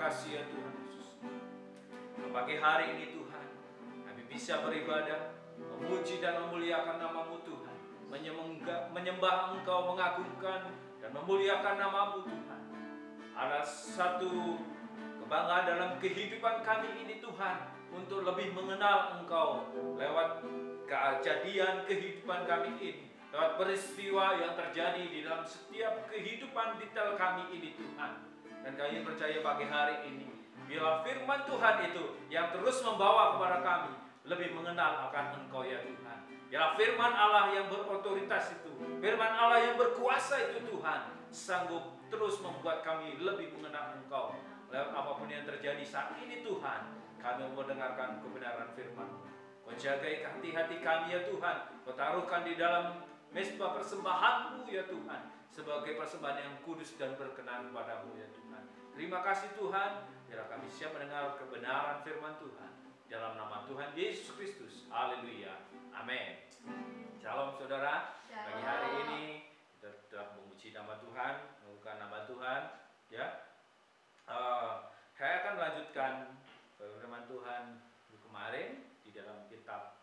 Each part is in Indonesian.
kasih ya Tuhan Yesus. Pagi hari ini Tuhan, kami bisa beribadah, memuji dan memuliakan nama-Mu Tuhan, menyembah Engkau, mengagungkan dan memuliakan nama-Mu Tuhan. Ada satu kebanggaan dalam kehidupan kami ini Tuhan, untuk lebih mengenal Engkau lewat kejadian kehidupan kami ini, lewat peristiwa yang terjadi di dalam setiap kehidupan detail kami ini Tuhan. Dan kami percaya pagi hari ini, bila firman Tuhan itu yang terus membawa kepada kami lebih mengenal akan Engkau ya Tuhan. Bila firman Allah yang berotoritas itu, firman Allah yang berkuasa itu Tuhan, sanggup terus membuat kami lebih mengenal Engkau. Lewat apapun yang terjadi saat ini Tuhan, kami mendengarkan kebenaran firman-Mu. Kau jagai hati-hati kami ya Tuhan, Kau taruhkan di dalam mezbah persembahan-Mu ya Tuhan, sebagai persembahan yang kudus dan berkenan kepada-Mu ya Tuhan. Terima kasih Tuhan, biar kami siap mendengar kebenaran firman Tuhan. Dalam nama Tuhan Yesus Kristus, haleluya, amin. Shalom saudara, pagi hari ini kita telah memuji nama Tuhan, mengagungkan nama Tuhan ya. Saya akan melanjutkan firman Tuhan kemarin di dalam kitab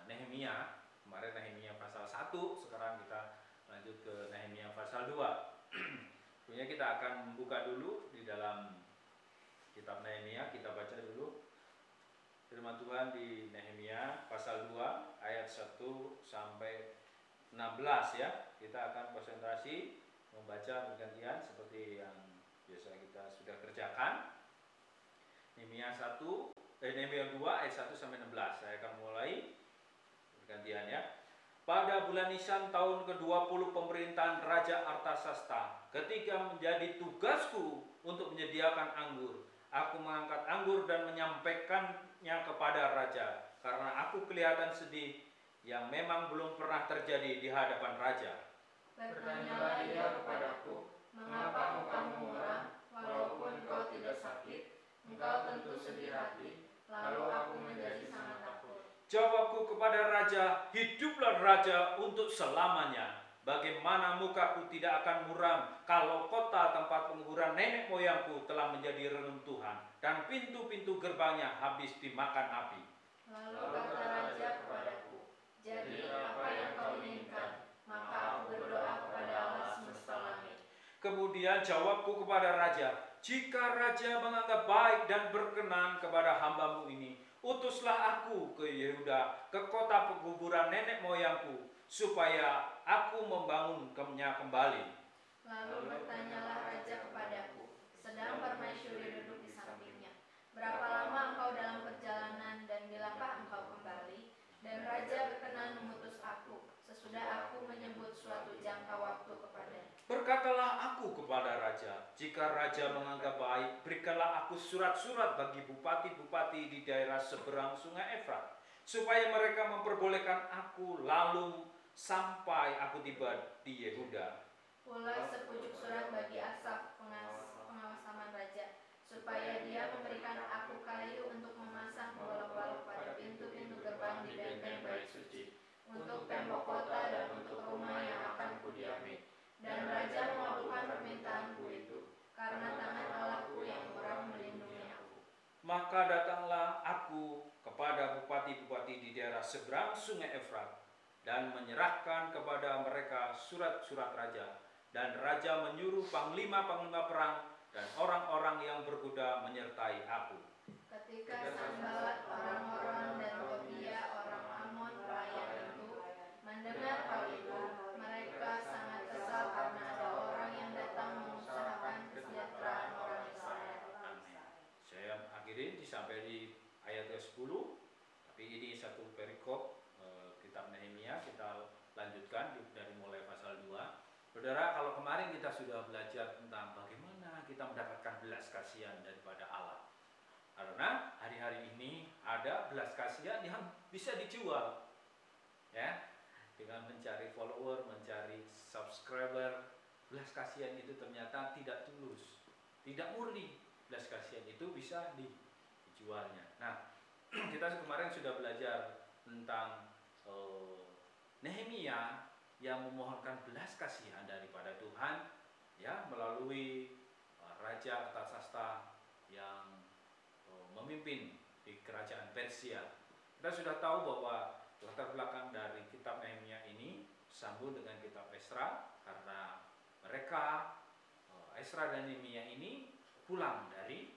Nehemia. Kemarin Nehemia pasal 1, sekarang kita lanjut ke Nehemia pasal 2. Tentunya kita akan membuka dulu di dalam kitab Nehemia, kita baca dulu firman Tuhan di Nehemia pasal 2 ayat 1 sampai 16 ya. Kita akan konsentrasi membaca bergantian seperti yang biasa kita sudah kerjakan. Nehemia 2 ayat 1 sampai 16. Saya akan mulai bergantian ya. Pada bulan Nisan tahun ke-20 pemerintahan Raja Artasasta, ketika menjadi tugasku untuk menyediakan anggur, aku mengangkat anggur dan menyampaikannya kepada raja, karena aku kelihatan sedih yang memang belum pernah terjadi di hadapan raja. Bertanyalah ia kepadaku, mengapa mukamu muram, walaupun engkau tidak sakit, engkau tentu sedih hati, lalu aku menjadi sangat takut. Jawabku kepada raja, hiduplah raja untuk selamanya. Bagaimana mukaku tidak akan muram kalau kota tempat penguburan nenek moyangku telah menjadi reruntuhan dan pintu-pintu gerbangnya habis dimakan api. Lalu kata raja kepadaku, jadi apa yang kau inginkan, maka aku berdoa kepada Allah semesta langit. Kemudian jawabku kepada raja, jika raja menganggap baik dan berkenan kepada hamba-Mu ini, utuslah aku ke Yehuda, ke kota penguburan nenek moyangku, supaya aku membangunnya kembali. Lalu bertanyalah raja kepadaku, sedang permaisuri duduk di sampingnya, berapa lama engkau dalam perjalanan dan bilakah engkau kembali? Dan raja berkenan mengutus aku, sesudah aku menyebut suatu jangka waktu kepadanya. Berkatalah aku kepada raja, jika raja menganggap baik, berikanlah aku surat-surat bagi bupati-bupati di daerah seberang sungai Efrat, supaya mereka memperbolehkan aku lalu sampai aku tiba di Yehuda. Pula sepucuk surat bagi Asaf, pengawas taman raja, supaya dia memberikan aku kayu untuk memasang balok-balok pada pintu-pintu gerbang di benteng bait suci, untuk tembok kota dan untuk rumah yang akan kudiami. Dan raja mengabulkan permintaanku itu, karena tangan Allahku yang murah melindungi aku. Maka datanglah aku kepada bupati-bupati di daerah seberang sungai Efrat, dan menyerahkan kepada mereka surat-surat raja. Dan raja menyuruh panglima-panglima perang dan orang-orang yang berkuda menyertai aku. Ketika Sanballat orang-orang dan Tobia orang Amon pelayan itu mendengar hal itu, mereka sangat kesal karena ada orang yang datang mengusahakan kesejahteraan orang Israel. Amin. Saya akhiri sampai di ayat 10, tapi ini satu perikop kitab Nehemia, kita lanjutkan dari mulai pasal 2. Saudara, kalau kemarin kita sudah belajar tentang bagaimana kita mendapatkan belas kasihan daripada Allah. Karena hari-hari ini ada belas kasihan yang bisa dijual. Ya, dengan mencari follower, mencari subscriber, belas kasihan itu ternyata tidak tulus, tidak murni. Belas kasihan itu bisa dijualnya. Nah, kita kemarin sudah belajar tentang Nehemia yang memohonkan belas kasihan daripada Tuhan ya melalui Raja Artasasta pemimpin di kerajaan Persia. Kita sudah tahu bahwa latar belakang dari kitab Nehemia ini sambung dengan kitab Esra, karena mereka Esra dan Nehemia ini pulang dari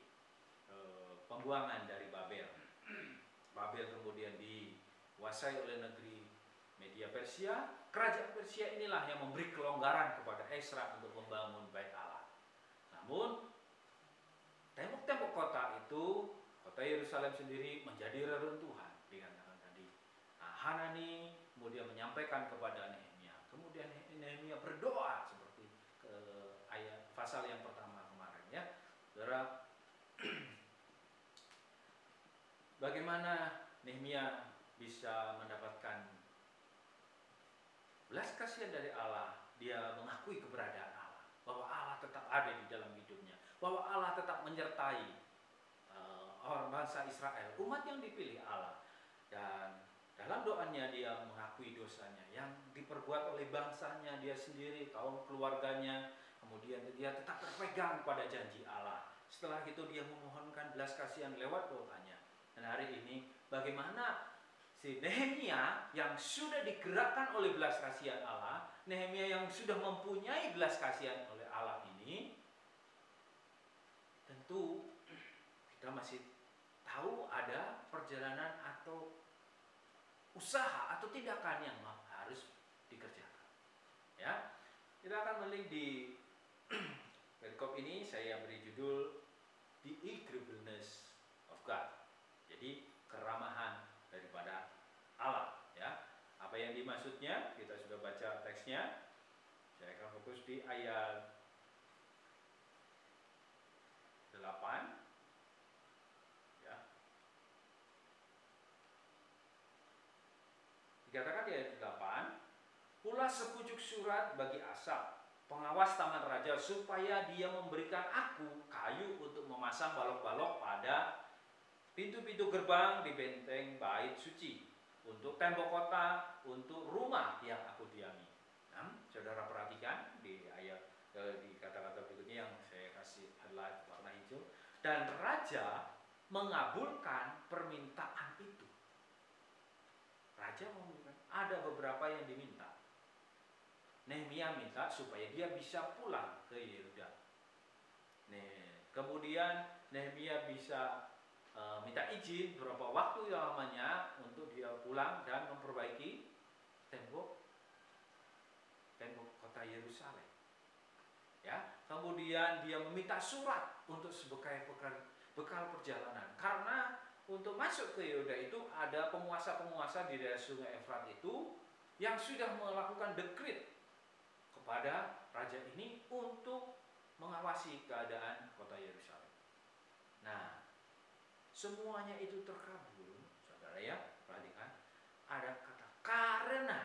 pembuangan dari Babel. Babel kemudian dikuasai oleh negeri Media Persia. Kerajaan Persia inilah yang memberi kelonggaran kepada Esra untuk membangun Bait Allah. Namun tembok-tembok kota itu, kota Yerusalem sendiri menjadi reruntuhan dikatakan tadi. Nah, Hanani kemudian menyampaikan kepada Nehemia. Kemudian Nehemia berdoa seperti ayat pasal yang pertama kemarin ya. Saudara, bagaimana Nehemia bisa mendapatkan belas kasihan dari Allah? Dia mengakui keberadaan Allah, bahwa Allah tetap ada di dalam hidupnya, bahwa Allah tetap menyertai orang bangsa Israel, umat yang dipilih Allah. Dan dalam doanya dia mengakui dosanya yang diperbuat oleh bangsanya, dia sendiri, kaum keluarganya. Kemudian dia tetap berpegang pada janji Allah. Setelah itu dia memohonkan belas kasihan lewat doanya. Dan hari ini bagaimana si Nehemia yang sudah digerakkan oleh belas kasihan Allah, Nehemia yang sudah mempunyai belas kasihan oleh Allah ini, tentu kita masih tahu ada perjalanan atau usaha atau tindakan yang harus dikerjakan. Ya, kita akan melihat di perikop ini saya beri judul The Agreeableness of God. Jadi keramahan daripada Allah. Ya, apa yang dimaksudnya? Kita sudah baca teksnya. Saya akan fokus di ayat 8. Dikatakan di ayat 8, pula sepucuk surat bagi Asaf, pengawas taman raja, supaya dia memberikan aku kayu untuk memasang balok-balok pada pintu-pintu gerbang di benteng bait suci, untuk tembok kota, untuk rumah yang aku diami. Nah, saudara perhatikan di ayat di kata-kata berikutnya yang saya kasih highlight warna hijau. Dan raja mengabulkan permintaan itu. Raja mengabulkan. Ada beberapa yang diminta. Nehemia minta supaya dia bisa pulang ke Yehuda. Kemudian Nehemia bisa minta izin berapa waktu lamanya untuk dia pulang dan memperbaiki tembok kota Yerusalem. Ya, kemudian dia meminta surat untuk sebagai bekal perjalanan, karena untuk masuk ke Yehuda itu ada penguasa-penguasa di daerah Sungai Efrat itu yang sudah melakukan dekret kepada raja ini untuk mengawasi keadaan kota Yerusalem. Nah, semuanya itu terkabul, saudara ya, perhatikan. Ada kata karena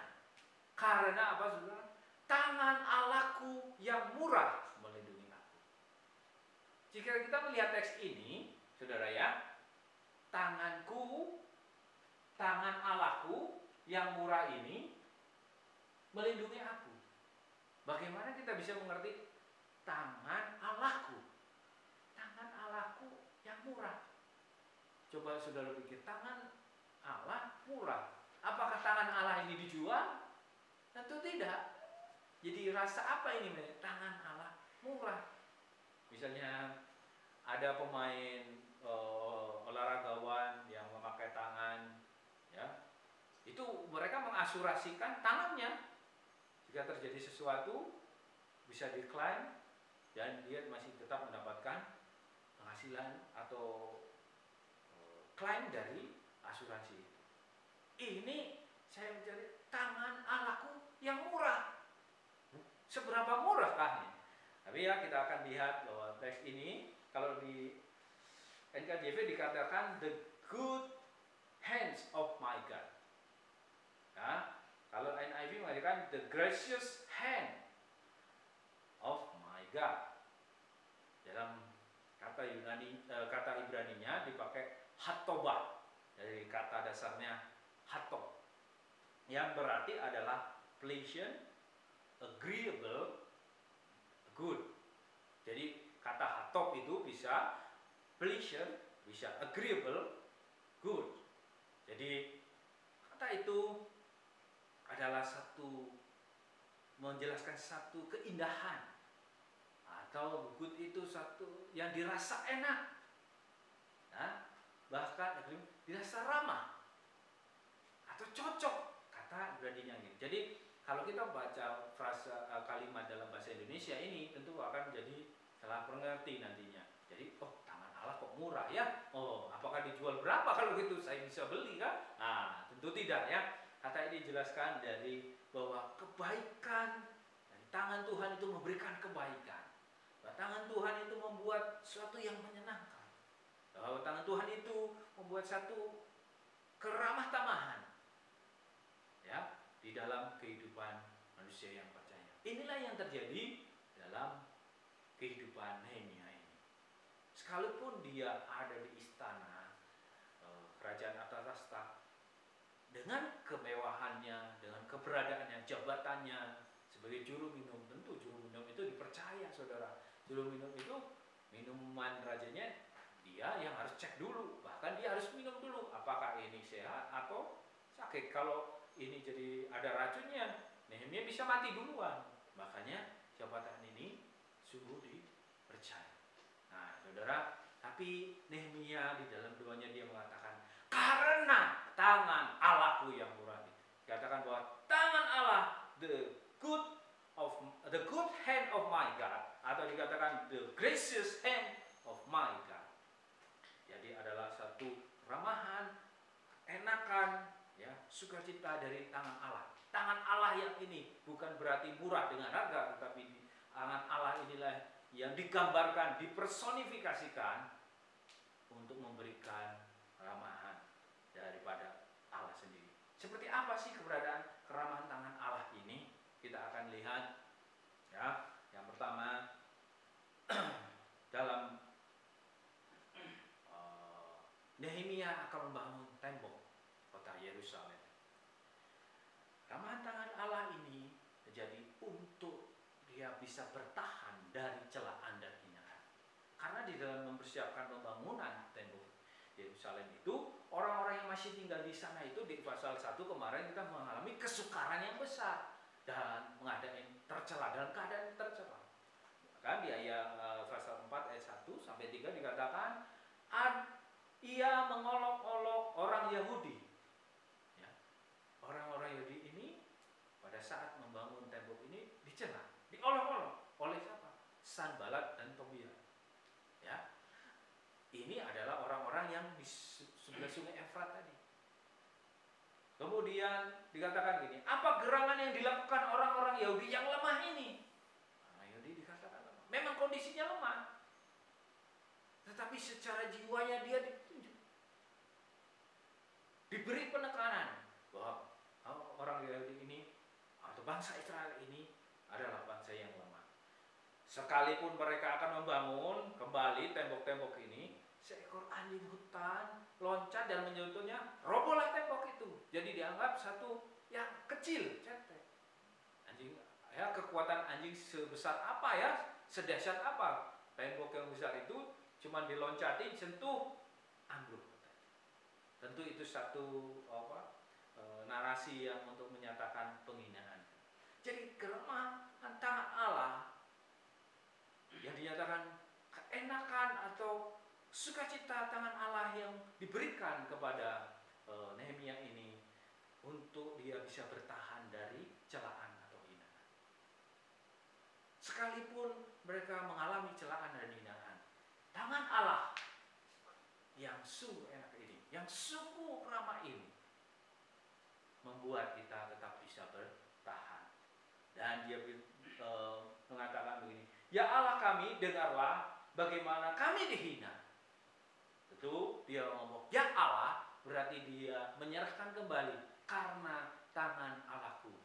apa, saudara? Tangan Allahku yang murah melindungi aku. Jika kita melihat teks ini, saudara ya, tangan Allahku yang murah ini melindungi aku. Bagaimana kita bisa mengerti tangan Allahku? Tangan Allahku yang murah. Coba saudara pikir, tangan Allah murah. Apakah tangan Allah ini dijual? Tentu tidak. Jadi rasa apa ini? Tangan Allah murah. Misalnya ada pemain olahragawan yang memakai tangan, ya, itu mereka mengasurasikan tangannya. Jika terjadi sesuatu bisa diklaim dan dia masih tetap mendapatkan penghasilan atau klaim dari asuransi. Ini saya mencari tangan Allahku yang murah. Seberapa murahkah ini? Tapi ya, kita akan lihat bahwa teks ini kalau di NKJV dikatakan the good hands of my God. Ya, kalau NIV mengatakan the gracious hand of my God. Dalam kata Ibraninya dipakai hatobah, dari kata dasarnya hatob, yang berarti adalah pleasant, agreeable, good. Jadi kata hatob itu bisa pleasure, bisa agreeable, good. Jadi kata itu adalah menjelaskan satu keindahan, atau good itu satu yang dirasa enak, nah, bahkan dirasa ramah atau cocok, kata Ibraninya gitu. Jadi kalau kita baca frasa kalimat dalam bahasa Indonesia ini tentu akan menjadi salah pengerti nantinya. Jadi tangan Allah kok murah ya, apakah dijual berapa kalau gitu saya bisa beli kan? Nah, tentu tidak ya. Kata ini dijelaskan dari bahwa kebaikan dari tangan Tuhan itu memberikan kebaikan, bahwa tangan Tuhan itu membuat sesuatu yang menyenangkan, bahwa tangan Tuhan itu membuat satu keramah tamahan ya di dalam kehidupan manusia yang percaya. Inilah yang terjadi dalam kehidupan Nehemia ini. Sekalipun dia ada di istana kerajaan Artasasta, dengan kemewahannya, dengan keberadaannya, jabatannya sebagai juru minum, tentu juru minum itu dipercaya, saudara. Juru minum itu minuman rajanya dia yang harus cek dulu, bahkan dia harus minum dulu apakah ini sehat atau sakit. Kalau ini jadi ada racunnya, Nehemia bisa mati duluan. Makanya jabatan ini sungguh dipercaya. Nah, saudara, tapi Nehemia di dalam doanya dia mengatakan, karena tangan Allahku yang murah. Dikatakan bahwa tangan Allah, the good hand of my God, atau dikatakan the gracious hand of my God. Jadi adalah satu ramahan, enakan, ya, sukacita dari tangan Allah. Tangan Allah yang ini bukan berarti murah dengan harga, tetapi tangan Allah inilah yang digambarkan, dipersonifikasikan untuk memberikan ramahan daripada Allah sendiri. Seperti apa sih keberadaan keramahan tangan Allah ini? Kita akan lihat ya. Yang pertama dalam Nehemia akan membangun tembok kota Yerusalem. Ramahan tangan Allah ini terjadi untuk dia bisa bertahan dari celaan dan hinaan. Karena di dalam mempersiapkan pembangunan tembok Yerusalem itu, orang-orang yang masih tinggal di sana itu di pasal 1 kemarin kita mengalami kesukaran yang besar dan mengadakan tercela, dalam keadaan tercela. Kan di ayat pasal 4 ayat 1 sampai 3 dikatakan ia mengolok-olok orang Yahudi. Ya. Orang-orang Yahudi ini pada saat membangun tembok ini dicela, diolok-olok oleh siapa? Sanbalat dan Tobia. Ya. Ini adalah orang-orang yang di sebelah sungai Efrat tadi. Kemudian dikatakan gini, apa gerangan yang dilakukan orang-orang Yahudi yang lemah ini? Nah, Yahudi dikatakan lemah. Memang kondisinya lemah, tetapi secara jiwanya dia ditunjuk, diberi penekanan bahwa orang Yahudi ini atau bangsa Israel ini adalah bangsa yang lemah. Sekalipun mereka akan membangun kembali tembok-tembok ini, seekor anjing hutan loncat dan menyentuhnya, robohlah tembok itu. Jadi dianggap satu yang kecil, cetek. Anjing, ya, kekuatan anjing sebesar apa ya, sedahsyat apa? Tembok yang besar itu cuma diloncatin, sentuh, ambruk. Tentu itu satu narasi yang untuk menyatakan penghinaan. Jadi keramahan tangan Allah yang dinyatakan keenakan atau sukacita tangan Allah yang diberikan kepada Nehemia ini untuk dia bisa bertahan dari celaan atau hinaan. Sekalipun mereka mengalami celaan dan hinaan, tangan Allah yang sungguh enak ini, yang sungguh ramah ini, membuat kita tetap bisa bertahan. Dan dia mengatakan begini, ya Allah kami, dengarlah bagaimana kami dihina. Tentu dia ngomong, ya Allah, berarti dia menyerahkan kembali karena tangan Allahku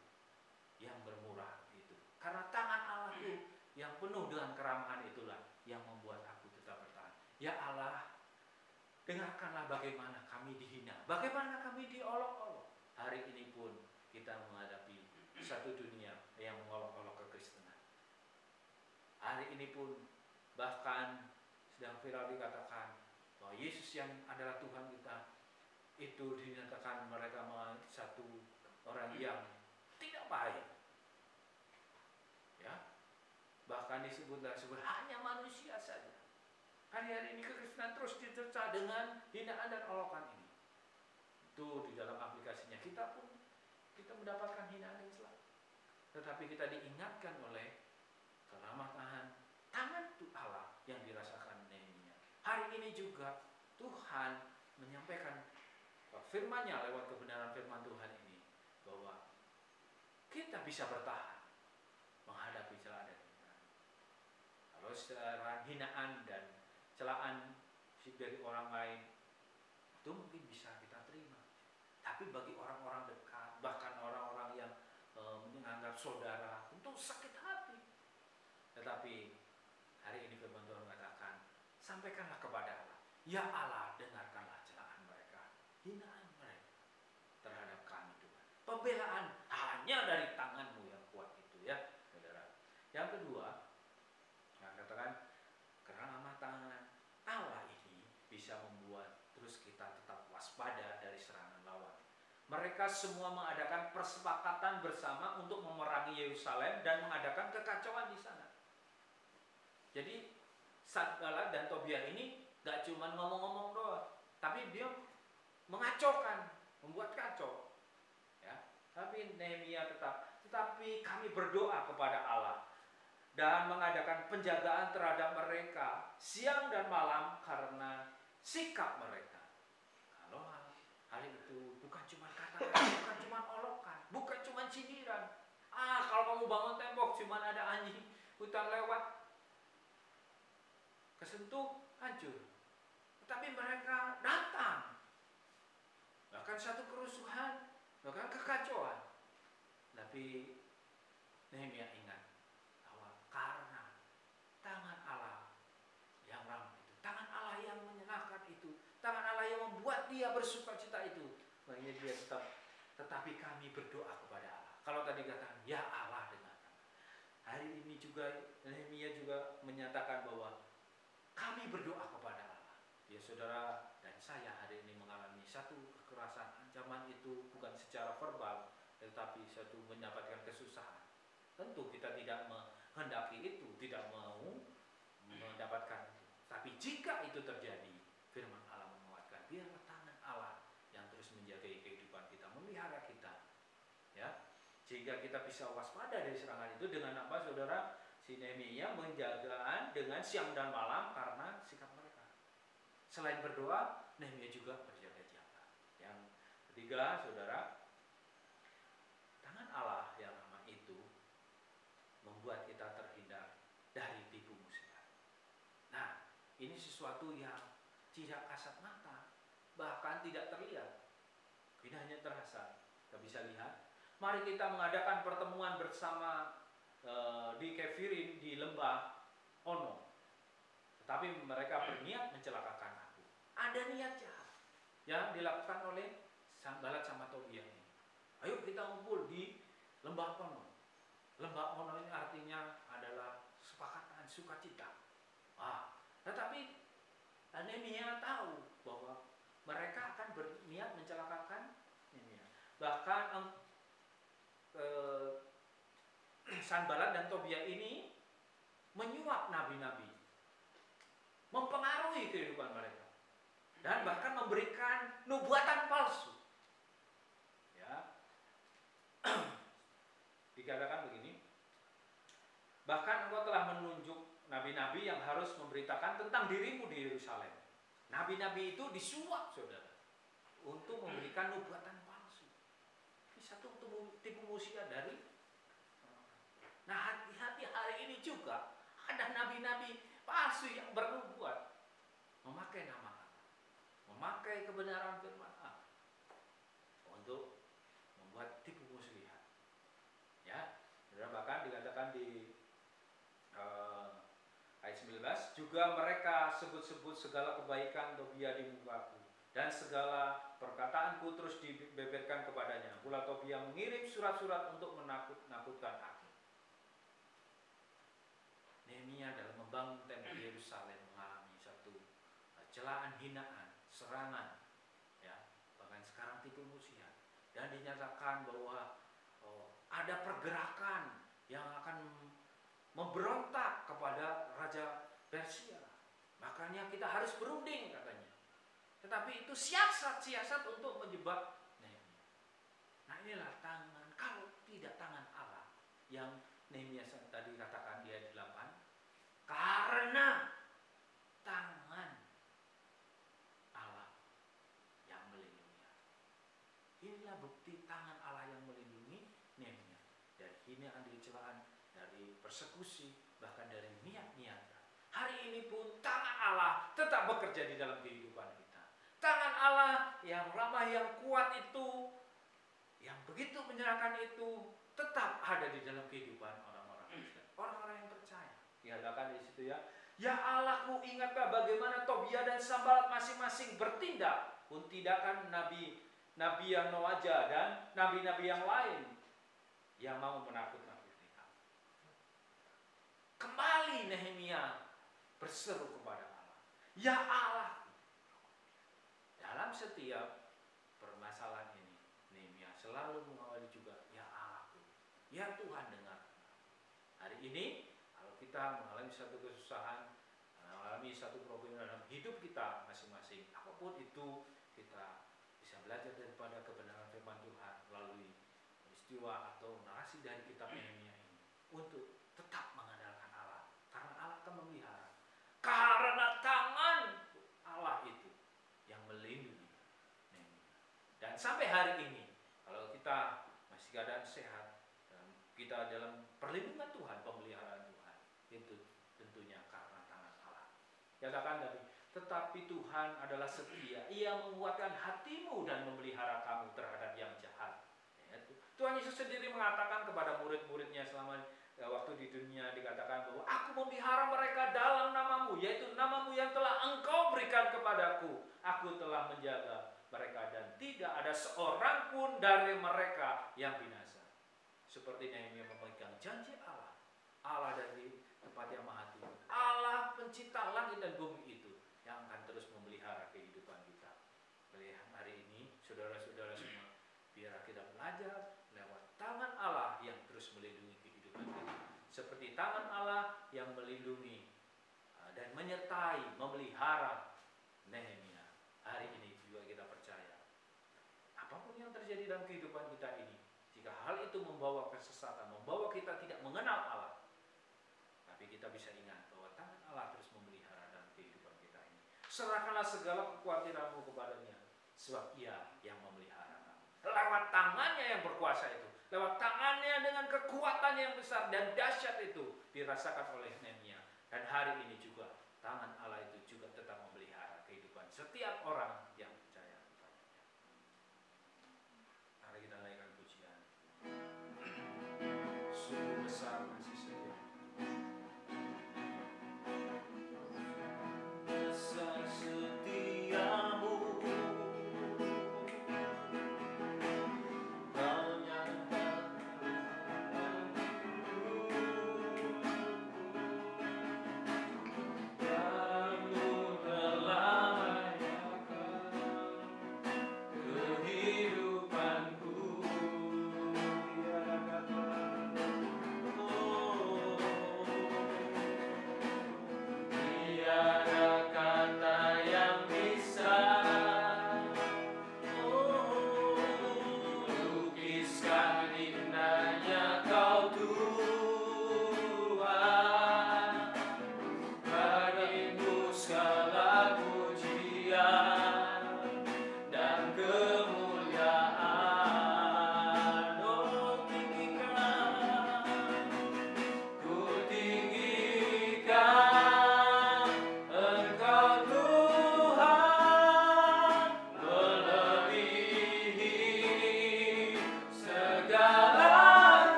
yang bermurah itu. Karena tangan Allahku yang penuh dengan keramahan itulah yang membuat aku tetap bertahan. Ya Allah, dengarkanlah bagaimana kami dihina, bagaimana kami diolok-olok. Hari ini pun kita menghadapi satu dunia yang mengolok-olok kekristenan. Hari ini pun bahkan sedang viral dikatakan bahwa Yesus yang adalah Tuhan kita itu dinyatakan mereka satu orang yang tidak baik, ya, bahkan disebutlah hanya manusia saja. Hari-hari ini kekristenan terus dicerca dengan hinaan dan olokan ini. Itu di dalam aplikasinya kita pun kita mendapatkan hinaan dan celah. Tetapi kita diingatkan oleh keramah tangan Allah yang dirasakan Nehemia. Hari ini juga Tuhan menyampaikan firman-Nya lewat kebenaran firman Tuhan ini bahwa kita bisa bertahan menghadapi celaan dan hinaan. Kalau secara hinaan dan celaan dari orang lain itu mungkin bisa kita terima, tapi bagi orang-orang dekat, bahkan orang-orang yang menganggap saudara, tentu sakit hati. Tetapi hari ini firman Tuhan mengatakan, sampaikanlah kepada Allah, ya Allah, dengarkanlah celaan mereka, hinaan mereka terhadap kami Tuhan. Pembelaan hanya dari tangan-Mu yang kuat itu, ya saudara. Yang kedua, yang katakan keramah tangan Allah ini bisa membuat terus kita tetap waspada dari serangan lawan. Mereka semua mengadakan persepakatan bersama untuk memerangi Yerusalem dan mengadakan kekacauan di sana. Jadi Sanballat dan Tobia ini gak cuma ngomong-ngomong doang, tapi dia mengacaukan, membuat kacau. Ya, tapi Nehemia tetapi kami berdoa kepada Allah dan mengadakan penjagaan terhadap mereka siang dan malam karena sikap mereka. Kalau hal itu bukan cuma kata, bukan cuma olokan, bukan cuma sindiran. Kalau kamu bangun tembok cuma ada anjing hutan lewat kesentuh hancur. Tetapi mereka datang, bahkan satu kerusuhan, bahkan kekacauan. Tapi Nehemia ingat bahwa karena tangan Allah yang ramah itu, tangan Allah yang menyenangkan itu, tangan Allah yang membuat dia bersukacita itu, makanya dia tetapi kami berdoa kepada Allah. Kalau tadi katakan ya Allah dengarkan. Hari ini juga Nehemia juga menyatakan bahwa kami berdoa kepada Allah. Ya saudara dan saya hari ini mengalami satu kekerasan, ancaman itu bukan secara verbal, tetapi satu mendapatkan kesusahan. Tentu kita tidak menghendaki itu, tidak mau mendapatkan itu. Tapi jika itu terjadi, firman Allah menguatkan, biarlah tangan Allah yang terus menjaga kehidupan kita, memelihara kita, ya, sehingga kita bisa waspada dari serangan itu. Dengan apa saudara? Si Nehemia menjaga dengan siang dan malam karena sikap mereka. Selain berdoa, Nehemia juga berjaga-jaga. Yang ketiga saudara, tangan Allah yang ramah itu membuat kita terhindar dari tipu muslihat. Nah, ini sesuatu yang tidak kasat mata, bahkan tidak terlihat. Ini hanya terasa. Kita bisa lihat. Mari kita mengadakan pertemuan bersama di Kefirin di lembah Ono. Tetapi mereka berniat mencelakakan aku. Ada niat jahat yang dilakukan oleh Sanballat sama Tobia ini. Ayo kita ngumpul di lembah Ono. Lembah Ono ini artinya adalah sepakatan sukacita. Tetapi Nehemia tahu bahwa mereka akan berniat mencelakakan Nehemia. Bahkan Sanballat dan Tobia ini menyuap nabi-nabi, mempengaruhi kehidupan mereka, dan bahkan memberikan nubuatan palsu. Ya, dikatakan begini, bahkan engkau telah menunjuk nabi-nabi yang harus memberitakan tentang dirimu di Yerusalem. Nabi-nabi itu disuap saudara untuk memberikan nubuatan palsu. Ini satu tipu muslihat dari. Nah, hati-hati hari ini juga ada nabi-nabi palsu yang bernubuat, memakai nama Allah, memakai kebenaran firman Allah untuk membuat tipu muslihat. Ya, bahkan dikatakan di ayat 19, juga mereka sebut-sebut segala kebaikan Tobia di mukaku, dan segala perkataanku terus dibeberkan kepadanya. Pula Tobia mengirim surat-surat untuk menakut-nakutkan aku. Nehemia dalam membangun tembok Yerusalem mengalami satu celah celaan, hinaan, serangan, ya, bahkan sekarang tipu muslihat, dan dinyatakan bahwa ada pergerakan yang akan memberontak kepada Raja Persia. Makanya kita harus berunding katanya. Tetapi itu siasat untuk menjebak Nehemia. Nah inilah tangan, kalau tidak tangan Allah yang Nehemia tadi katakan di ayat 8, karena tangan Allah yang melindungi. Inilah bukti tangan Allah yang melindungi Nehemia dari hinaan, dari celaan, dari persekusi, bahkan dari niat-niat. Hari ini pun tangan Allah tetap bekerja di dalam kehidupan kita. Tangan Allah yang ramah, yang kuat itu, yang begitu menyenangkan itu, tetap ada di dalam kehidupan orang-orang Kristen, orang-orang yang percaya. Dikatakan di situ ya, ya Allahku, ingatkah bagaimana Tobia dan Sanballat masing-masing bertindak pun tidakkan nabi yang Noaja dan nabi-nabi yang lain yang mau menakut-nakuti kamu. Kembali Nehemia berseru kepada Allah, ya Allah. Dalam setiap permasalahan ini, Nehemia selalu mengawali juga, ya Allahku, ya Tuhan, dengar. Hari ini kalau kita mengalami satu kesusahan, mengalami satu problem dalam hidup kita masing-masing, apapun itu, kita bisa belajar daripada kebenaran firman Tuhan melalui peristiwa atau narasi dari kitab Nehemia ini untuk tetap mengandalkan Allah, karena Allah akan memelihara. Karena tangan Allah itu yang melindungi Nehemia. Dan sampai hari ini, kalau kita masih keadaan sehat, dan kita dalam perlindungan Tuhan, pemeliharaan Tuhan, itu tentunya karena tangan Allah. Katakan tadi, tetapi Tuhan adalah setia. Ia menguatkan hatimu dan memelihara kamu terhadap yang jahat. Ya, Tuhan Yesus sendiri mengatakan kepada murid-muridnya selama waktu di dunia, dikatakan bahwa aku memelihara mereka dalam namamu, yaitu namamu yang telah engkau berikan kepadaku. Aku telah menjaga mereka dan tidak ada seorang pun dari mereka yang binasa. Seperti Nehemia memegang janji Allah, Allah dari tempat yang maha tinggi, Allah pencipta langit dan bumi itu, yang akan terus memelihara kehidupan kita. Hari ini saudara-saudara semua, biar kita belajar lewat tangan Allah yang terus melindungi kehidupan kita, seperti tangan Allah yang melindungi dan menyertai, memelihara Nehemia. Hari ini juga kita percaya, apapun yang terjadi dalam kehidupan kita ini, jika hal itu membawa kesesatan, membawa kita tidak mengenal Allah, tapi kita bisa ingat bahwa tangan Allah terus memelihara dalam kehidupan kita ini. Serahkanlah segala kekhawatiranmu kepadanya, sebab Ia yang memelihara kamu. Lewat tangannya yang berkuasa itu, lewat tangannya dengan kekuatan yang besar dan dahsyat itu dirasakan oleh Nehemia. Dan hari ini juga tangan Allah itu juga tetap memelihara kehidupan setiap orang yang percaya kepadanya. Mari kita naikkan pujian. Sungguh besar kasih setia. Besar setiamu, banyak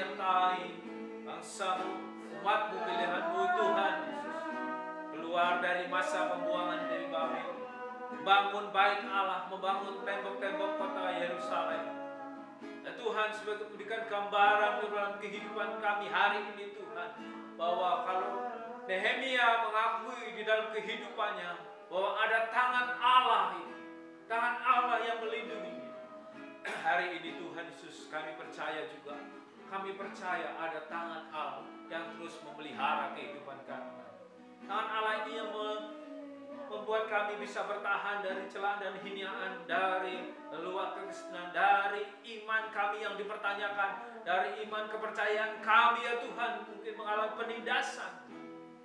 menyertai bangsa-Mu, umat-Mu, pilihan-Mu Tuhan Yesus. Keluar dari masa pembuangan dari Babel, bangun bait Allah, membangun tembok-tembok kota Yerusalem. Dan Tuhan sebagai memberikan gambaran dalam kehidupan kami hari ini Tuhan, bahwa kalau Nehemia mengakui di dalam kehidupannya bahwa ada tangan Allah ini, tangan Allah yang melindungi. Hari ini Tuhan Yesus, kami percaya juga, kami percaya ada tangan Allah yang terus memelihara kehidupan kami. Tangan Allah ini yang membuat kami bisa bertahan dari celaan dan hinaan, dari leluhur kekristenan, dari iman kami yang dipertanyakan, dari iman kepercayaan kami ya Tuhan mungkin mengalami penindasan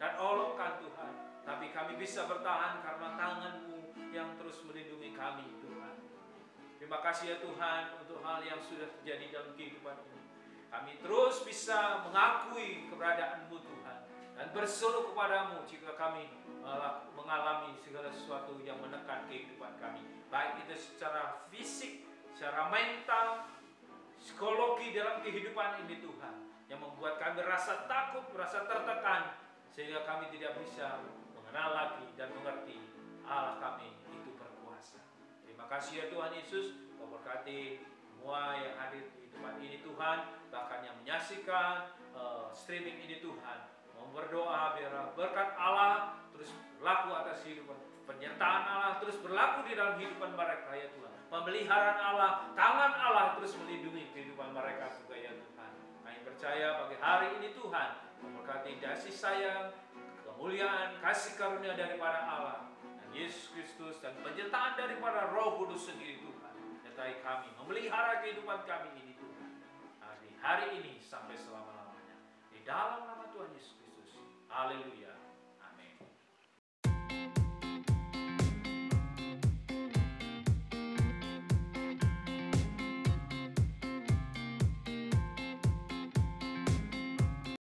dan olokan Tuhan, tapi kami bisa bertahan karena tangan-Mu yang terus melindungi kami Tuhan. Terima kasih ya Tuhan untuk hal yang sudah terjadi dalam kehidupan ini. Kami terus bisa mengakui keberadaan-Mu Tuhan dan berseru kepada-Mu jika kami mengalami segala sesuatu yang menekan kehidupan kami, baik itu secara fisik, secara mental, psikologi dalam kehidupan ini Tuhan, yang membuat kami merasa takut, merasa tertekan, sehingga kami tidak bisa mengenal lagi dan mengerti Allah kami itu berkuasa. Terima kasih ya Tuhan Yesus, Kau berkati semua yang hadir di tempat ini Tuhan, bahkan yang menyaksikan streaming ini Tuhan. Mau berdoa biar berkat Allah terus berlaku atas kehidupan, penyertaan Allah terus berlaku di dalam kehidupan mereka ya Tuhan. Pemeliharaan Allah, tangan Allah terus melindungi kehidupan mereka juga ya Tuhan. Kami percaya bagi hari ini Tuhan, memberkati kasih sayang, kemuliaan, kasih karunia daripada Allah dan Yesus Kristus dan penyertaan daripada Roh Kudus sendiri Tuhan. Nyertai kami, memelihara kehidupan kami ini Tuhan. Di hari ini sampai selama-lamanya. Di dalam nama Tuhan Yesus Kristus. Haleluya.